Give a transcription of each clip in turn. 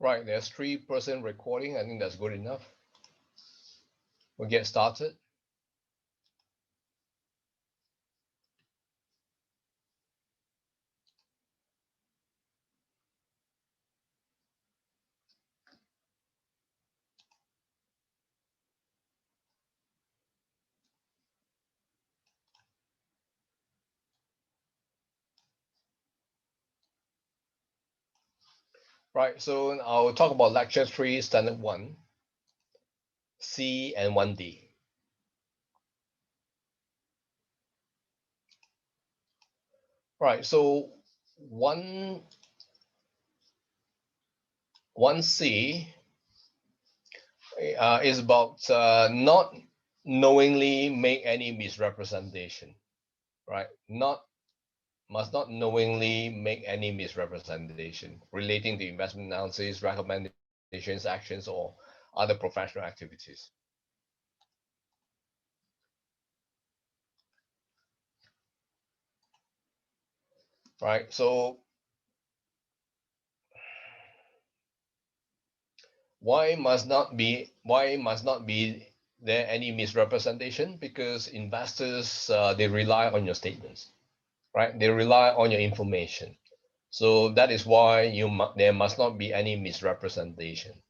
Right, there's 3% recording. I think that's good enough. We'll get started. Right, so I'll talk about lecture 3, standard 1, C and 1D. Right, so 1C is about not knowingly make any misrepresentation, right? Must not knowingly make any misrepresentation relating to investment analysis, recommendations, actions, or other professional activities. Right, so why must not be there any misrepresentation? Because investors they rely on your statements, right? They rely on your information. So that is why there must not be any misrepresentation.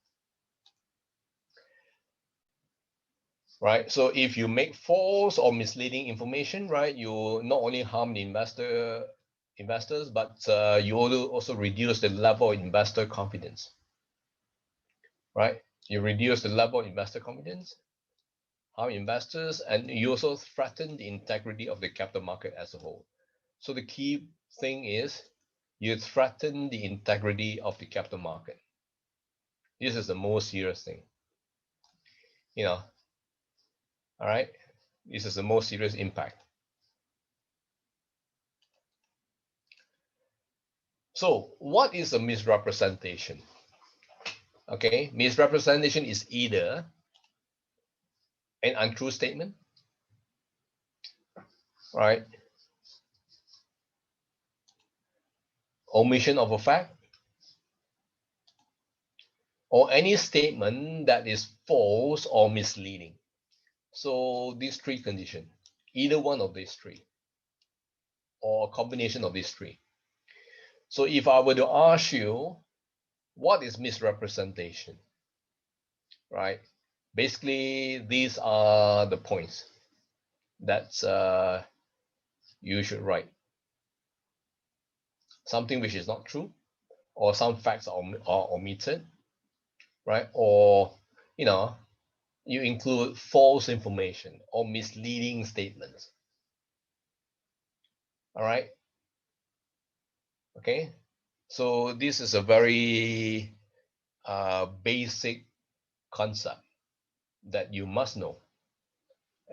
Right? So if you make false or misleading information, right, you not only harm the investors, but you also reduce the level of investor confidence. Right? You reduce the level of investor confidence, harm investors, and you also threaten the integrity of the capital market as a whole. So the key thing is you threaten the integrity of the capital market. This is the most serious thing. All right, this is the most serious impact. So what is a misrepresentation? Okay, misrepresentation is either an untrue statement, right? Omission of a fact, or any statement that is false or misleading. So these three conditions, either one of these three, or a combination of these three. So if I were to ask you, what is misrepresentation? Right? Basically, these are the points that you should write. Something which is not true, or some facts are omitted, right? Or, you include false information or misleading statements. All right. Okay. So this is a very basic concept that you must know,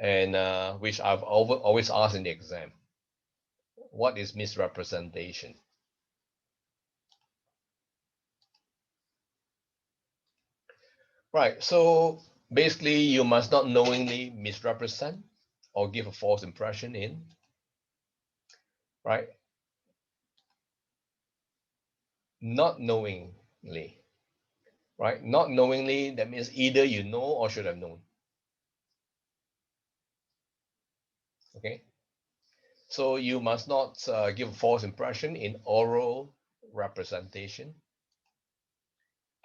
and which I've always asked in the exam. What is misrepresentation? Right. So basically, you must not knowingly misrepresent or give a false impression in, right? Not knowingly, right? Not knowingly, that means either you know or should have known. Okay. So you must not give a false impression in oral representation,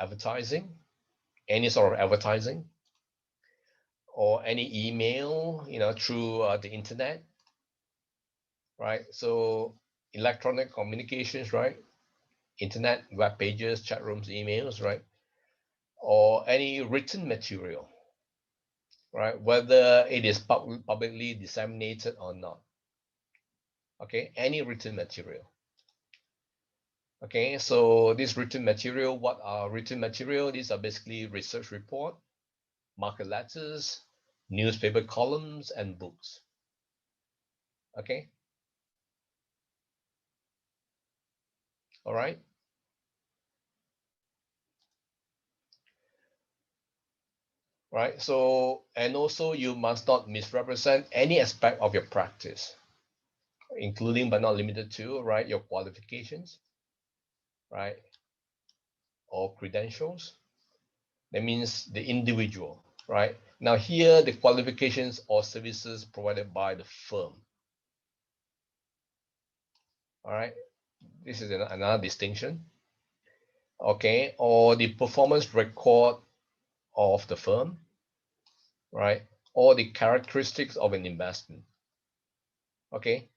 advertising, any sort of advertising, or any email, through the internet, right? So electronic communications, right? Internet, web pages, chat rooms, emails, right? Or any written material, right? Whether it is publicly disseminated or not. Okay, any written material. Okay, so this written material, what are written material? These are basically research report, market letters, newspaper columns, and books. Okay. All right. Right. So, and also you must not misrepresent any aspect of your practice, including but not limited to, right, your qualifications, right, or credentials. That means the individual, right? Now here, the qualifications or services provided by the firm. All right, this is another distinction. Okay, or the performance record of the firm, right? Or the characteristics of an investment. Okay,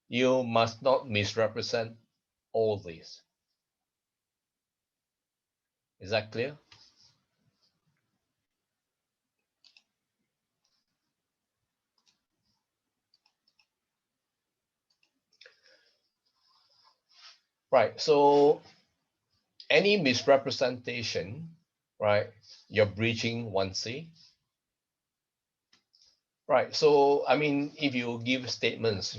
you must not misrepresent all these. Is that clear? Right, so any misrepresentation, right, you're breaching 1C. Right, so I mean, if you give statements,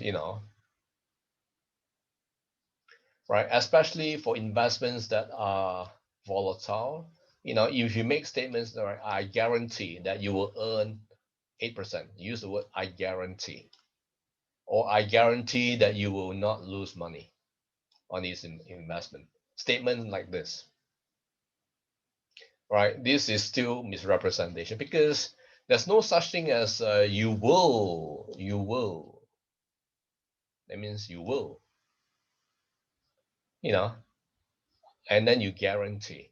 right, especially for investments that are volatile, if you make statements, right, I guarantee that you will earn 8%. Use the word I guarantee, or I guarantee that you will not lose money on this investment. Statement like this, right? This is still misrepresentation because there's no such thing as you will. That means you will, and then you guarantee.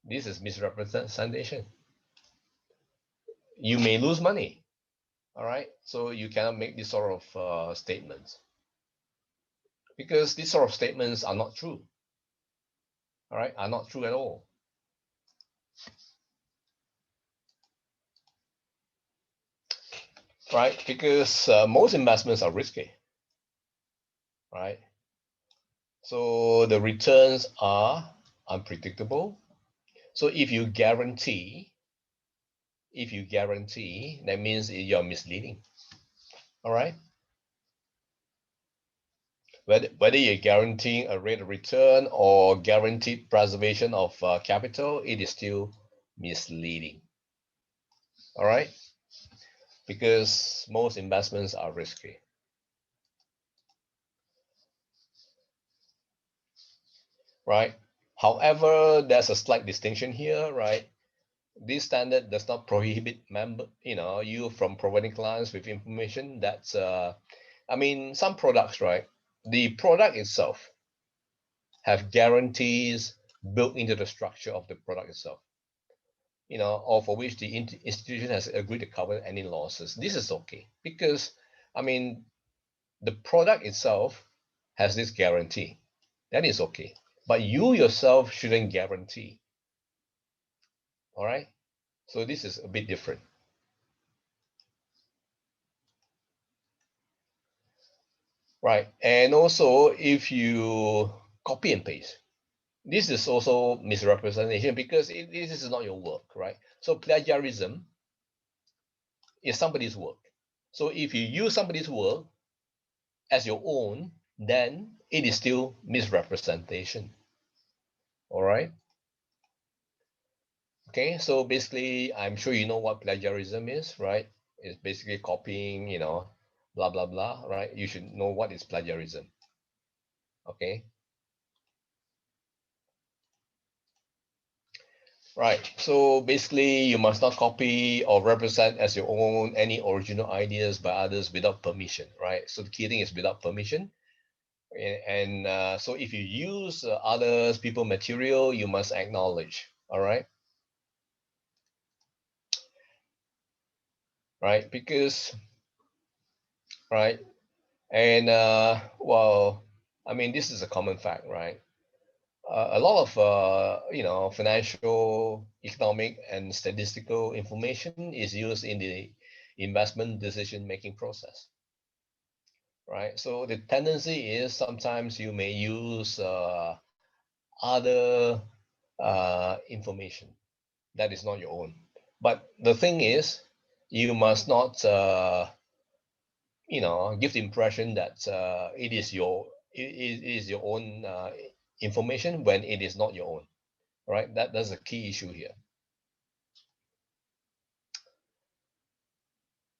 This is misrepresentation. You may lose money, all right? So you cannot make this sort of statements because these sort of statements are not true, all right? Are not true at all. Right? Because most investments are risky, right? So the returns are unpredictable. So if you guarantee, that means you're misleading. All right. Whether you're guaranteeing a rate of return or guaranteed preservation of capital, it is still misleading. All right. Because most investments are risky. Right. However, there's a slight distinction here, right? This standard does not prohibit you from providing clients with information that's I mean, some products, right? The product itself have guarantees built into the structure of the product itself, or for which the institution has agreed to cover any losses. This is okay because, I mean, the product itself has this guarantee. That is okay. But you yourself shouldn't guarantee. All right. So this is a bit different. Right. And also, if you copy and paste, this is also misrepresentation because this is not your work, right? So plagiarism is somebody's work. So if you use somebody's work as your own, then it is still misrepresentation. All right. Okay. So basically, I'm sure you know what plagiarism is, right? It's basically copying, blah, blah, blah, right? You should know what is plagiarism. Okay. Right. So basically, you must not copy or represent as your own any original ideas by others without permission, right? So the key thing is without permission. And so if you use others, people material, you must acknowledge. All right. Right. Because, right. And well, I mean, this is a common fact, right? A lot of financial, economic, and statistical information is used in the investment decision making process, right? So the tendency is sometimes you may use other information that is not your own, but the thing is you must not give the impression that it is your own information when it is not your own, right? That's a key issue here,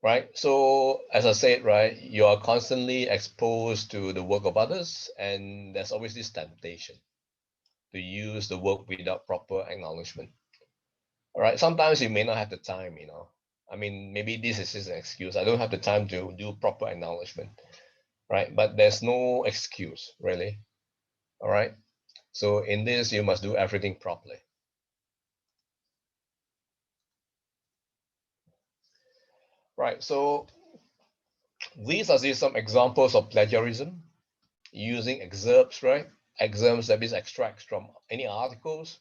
right? So as I said, right, you are constantly exposed to the work of others, and there's always this temptation, to use the work without proper acknowledgement. All right, sometimes you may not have the time, I mean, maybe this is just an excuse. I don't have the time to do proper acknowledgement, right? But there's no excuse, really. All right. So in this, you must do everything properly. Right. So these are just some examples of plagiarism using excerpts, right? Excerpts, that means extracts from any articles,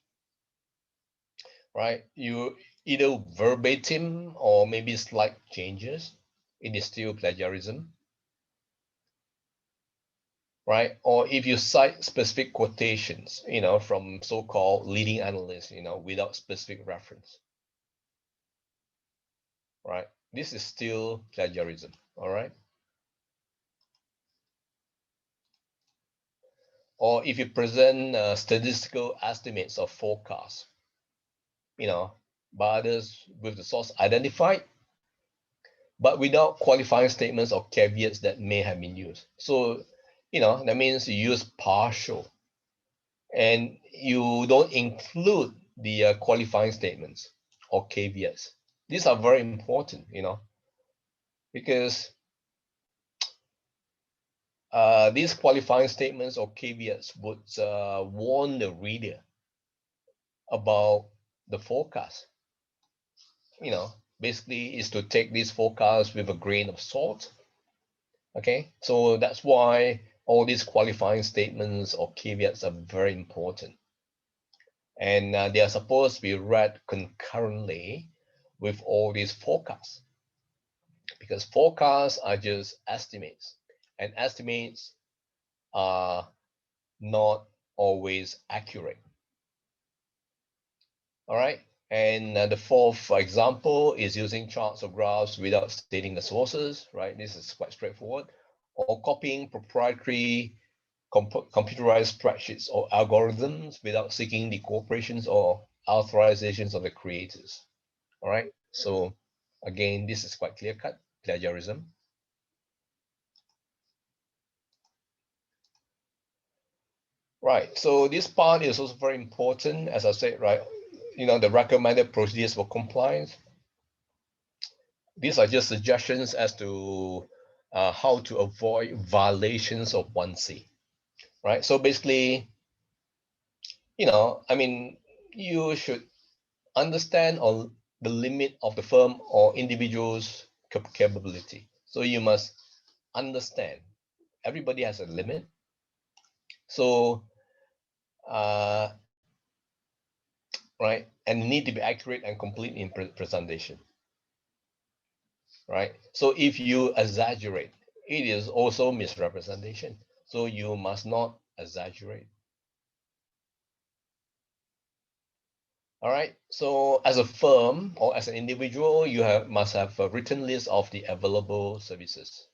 right? You either verbatim or maybe slight changes. It is still plagiarism, right? Or if you cite specific quotations, from so-called leading analysts, without specific reference, right? This is still plagiarism, all right? Or if you present statistical estimates of forecasts, by others with the source identified, but without qualifying statements or caveats that may have been used. So, that means you use partial and you don't include the qualifying statements or caveats. These are very important, because these qualifying statements or caveats would warn the reader about the forecast. Basically is to take these forecasts with a grain of salt. Okay, so that's why all these qualifying statements or caveats are very important. And they are supposed to be read concurrently with all these forecasts, because forecasts are just estimates, and estimates are not always accurate. All right. And the fourth example is using charts or graphs without stating the sources, right? This is quite straightforward. Or copying proprietary computerized spreadsheets or algorithms without seeking the cooperations or authorizations of the creators. All right. So again, this is quite clear-cut plagiarism. Right. So this part is also very important, as I said, right? The recommended procedures for compliance. These are just suggestions as to how to avoid violations of 1C, right? So basically, I mean, you should understand on the limit of the firm or individual's capability. So you must understand everybody has a limit. So, right, and need to be accurate and complete in presentation, right? So if you exaggerate, it is also misrepresentation. So you must not exaggerate. All right. So as a firm or as an individual, you must have a written list of the available services,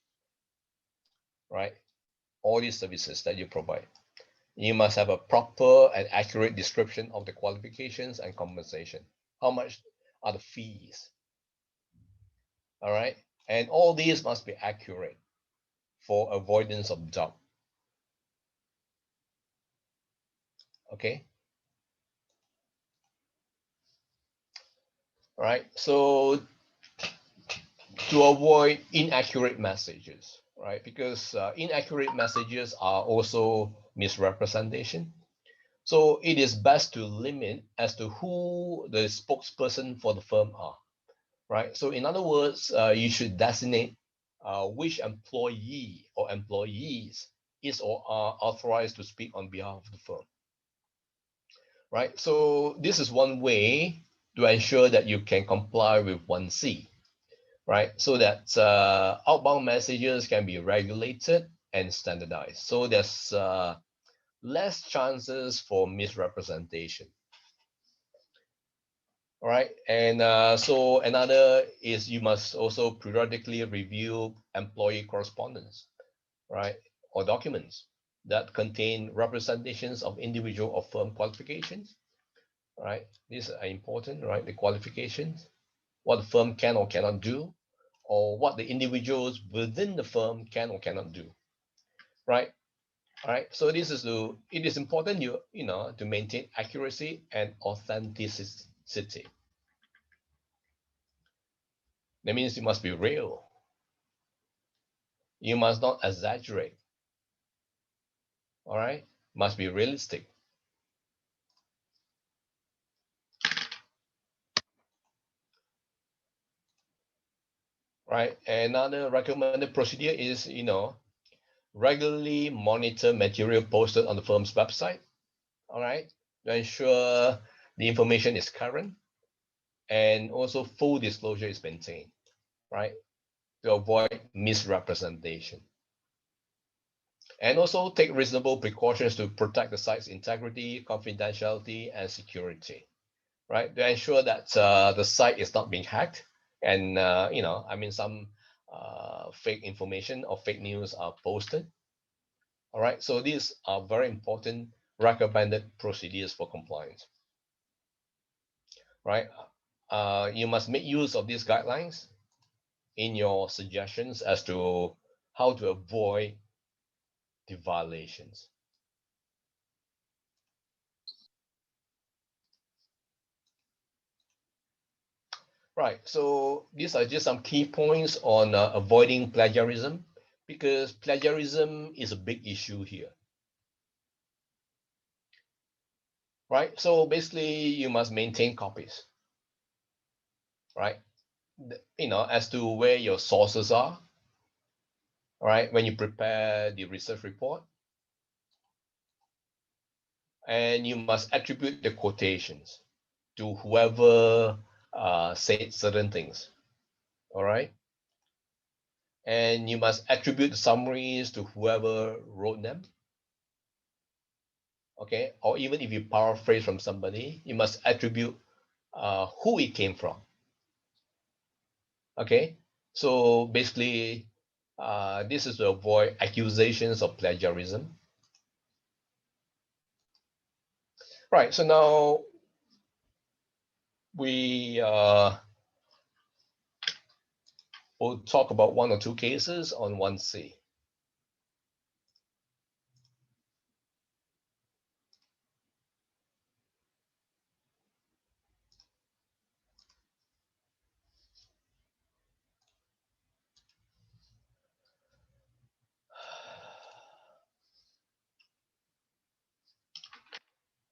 right? All these services that you provide. You must have a proper and accurate description of the qualifications and compensation. How much are the fees? All right. And all these must be accurate for avoidance of doubt. Okay. All right. So to avoid inaccurate messages, right? Because inaccurate messages are also misrepresentation. So it is best to limit as to who the spokesperson for the firm are, right? So in other words, you should designate which employee or employees is or are authorized to speak on behalf of the firm, right? So this is one way to ensure that you can comply with 1C, right? So that outbound messages can be regulated and standardized. So there's less chances for misrepresentation. All right. And so another is you must also periodically review employee correspondence, right? Or documents that contain representations of individual or firm qualifications, right? These are important, right? The qualifications, what the firm can or cannot do, or what the individuals within the firm can or cannot do, right? All right. So this is it is important to maintain accuracy and authenticity. That means you must be real. You must not exaggerate. All right. Must be realistic. Right. Another recommended procedure is, regularly monitor material posted on the firm's website. All right. To ensure the information is current and also full disclosure is maintained. Right. To avoid misrepresentation. And also take reasonable precautions to protect the site's integrity, confidentiality, and security, right? To ensure that the site is not being hacked, and some fake information or fake news are posted. All right, so these are very important recommended procedures for compliance, right? You must make use of these guidelines in your suggestions as to how to avoid the violations. Right. So these are just some key points on avoiding plagiarism, because plagiarism is a big issue here. Right. So basically, you must maintain copies. Right. As to where your sources are. Right. When you prepare the research report, and you must attribute the quotations to whoever said certain things. All right. And you must attribute the summaries to whoever wrote them. Okay, or even if you paraphrase from somebody, you must attribute who it came from. Okay, so basically, this is to avoid accusations of plagiarism. Right, so now we will talk about one or two cases on 1C.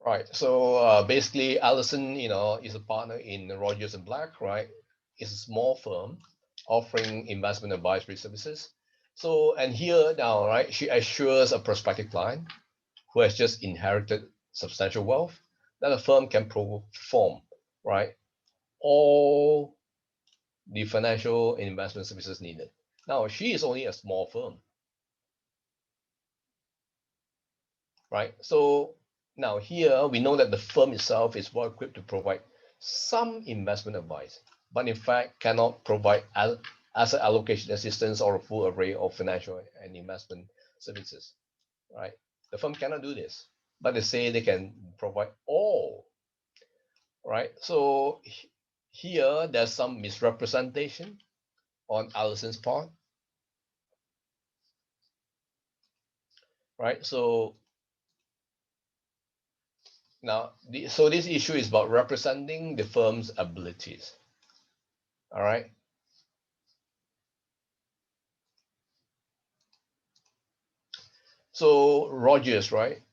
Right. So basically, Allison, is a partner in Rogers and Black, right? It's a small firm offering investment advisory services. So, and here now, right, she assures a prospective client who has just inherited substantial wealth that a firm can perform, right, all the financial investment services needed. Now, she is only a small firm, right? So now here we know that the firm itself is well equipped to provide some investment advice, but in fact cannot provide asset allocation assistance or a full array of financial and investment services, right? The firm cannot do this, but they say they can provide all, right? So here there's some misrepresentation on Allison's part, right? So now, so this issue is about representing the firm's abilities. All right. So Rogers, right?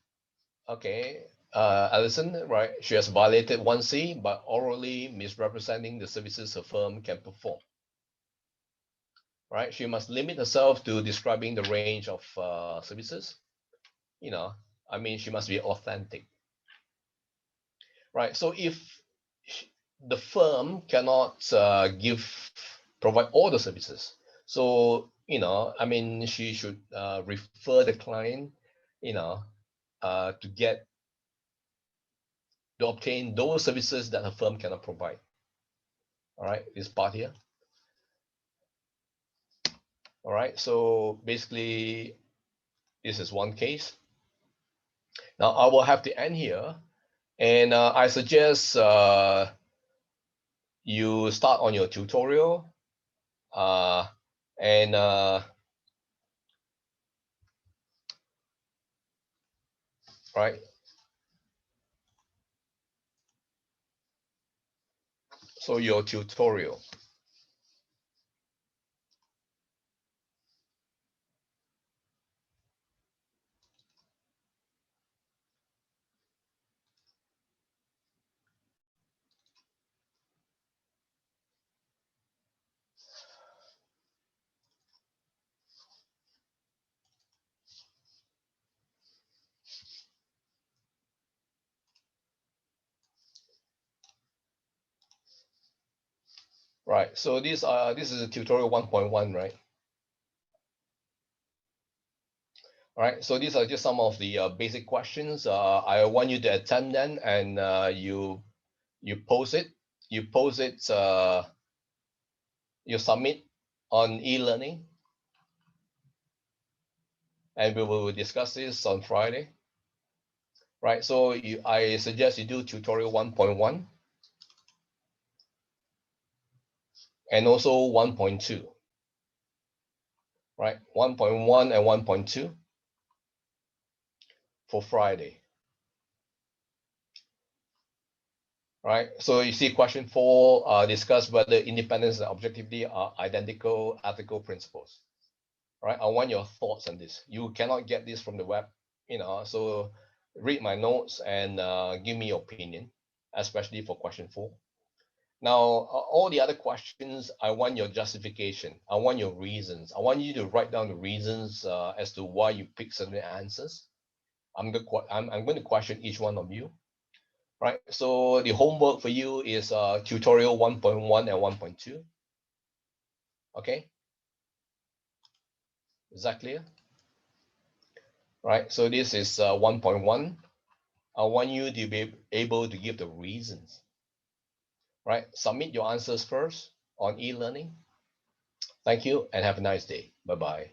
Okay. Allison, right? She has violated 1C by orally misrepresenting the services her firm can perform. Right? She must limit herself to describing the range of services. She must be authentic. Right? So if the firm cannot provide all the services, so she should refer the client, to obtain those services that her firm cannot provide. All right, this part here. All right, so basically, this is one case. Now I will have to end here, and I suggest you start on your tutorial, and right? So your tutorial. Right, so this is a tutorial 1.1, right? All right, so these are just some of the basic questions. I want you to attend them, and you post it. You post it. You submit on e-learning, and we will discuss this on Friday. Right, so I suggest you do tutorial 1.1 and also 1.2. Right, 1.1 and 1.2 for Friday. Right, so you see question 4, discuss whether independence and objectivity are identical ethical principles. Right, I want your thoughts on this. You cannot get this from the web, so read my notes and give me your opinion, especially for question 4. Now, all the other questions, I want your justification. I want your reasons. I want you to write down the reasons as to why you pick certain answers. I'm going to question each one of you. Right, so the homework for you is tutorial 1.1 and 1.2. Okay, is that clear? Right, so this is 1.1. I want you to be able to give the reasons. Right, submit your answers first on e-learning. Thank you and have a nice day. Bye-bye.